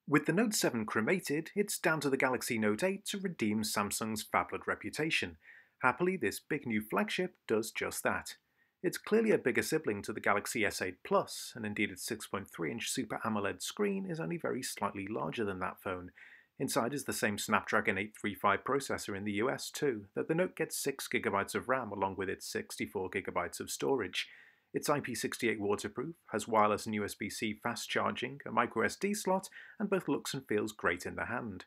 With the Note 7 cremated, it's down to the Galaxy Note 8 to redeem Samsung's phablet reputation. Happily, this big new flagship does just that. It's clearly a bigger sibling to the Galaxy S8 Plus, and indeed its 6.3-inch Super AMOLED screen is only very slightly larger than that phone. Inside is the same Snapdragon 835 processor in the US too, though the Note gets 6GB of RAM along with its 64GB of storage. It's IP68 waterproof, has wireless and USB-C fast charging, a microSD slot, and both looks and feels great in the hand.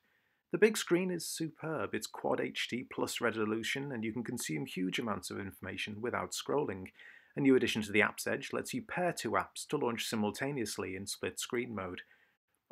The big screen is superb, it's Quad HD plus resolution, and you can consume huge amounts of information without scrolling. A new addition to the Apps Edge lets you pair two apps to launch simultaneously in split screen mode.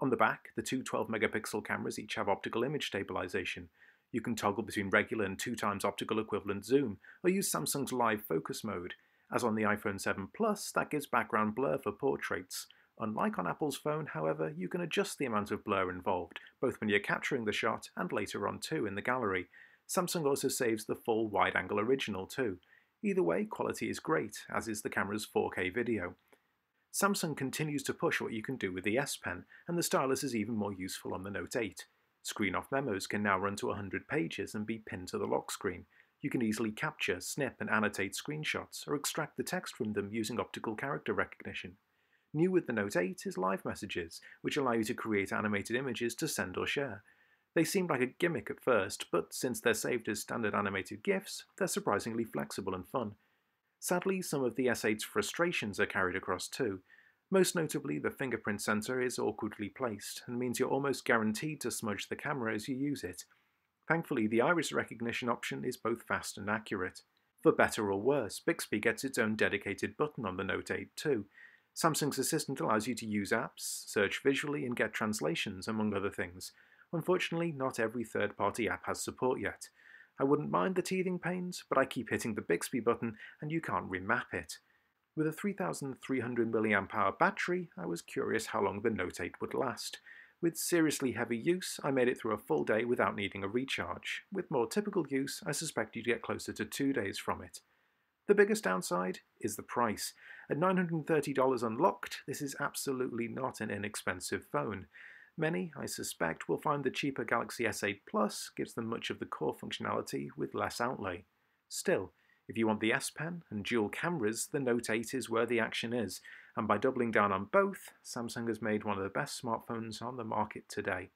On the back, the two 12-megapixel cameras each have optical image stabilization. You can toggle between regular and 2x optical equivalent zoom, or use Samsung's live focus mode. As on the iPhone 7 Plus, that gives background blur for portraits. Unlike on Apple's phone, however, you can adjust the amount of blur involved, both when you're capturing the shot and later on too in the gallery. Samsung also saves the full wide-angle original too. Either way, quality is great, as is the camera's 4K video. Samsung continues to push what you can do with the S Pen, and the stylus is even more useful on the Note 8. Screen-off memos can now run to 100 pages and be pinned to the lock screen. You can easily capture, snip, and annotate screenshots, or extract the text from them using optical character recognition. New with the Note 8 is Live Messages, which allow you to create animated images to send or share. They seemed like a gimmick at first, but since they're saved as standard animated GIFs, they're surprisingly flexible and fun. Sadly, some of the S8's frustrations are carried across too. Most notably, the fingerprint sensor is awkwardly placed, and means you're almost guaranteed to smudge the camera as you use it. Thankfully, the iris recognition option is both fast and accurate. For better or worse, Bixby gets its own dedicated button on the Note 8 too. Samsung's Assistant allows you to use apps, search visually, and get translations, among other things. Unfortunately, not every third-party app has support yet. I wouldn't mind the teething pains, but I keep hitting the Bixby button and you can't remap it. With a 3300 mAh battery, I was curious how long the Note 8 would last. With seriously heavy use, I made it through a full day without needing a recharge. With more typical use, I suspect you'd get closer to 2 days from it. The biggest downside is the price. At $930 unlocked, this is absolutely not an inexpensive phone. Many, I suspect, will find the cheaper Galaxy S8 Plus gives them much of the core functionality with less outlay. Still, if you want the S Pen and dual cameras, the Note 8 is where the action is, and by doubling down on both, Samsung has made one of the best smartphones on the market today.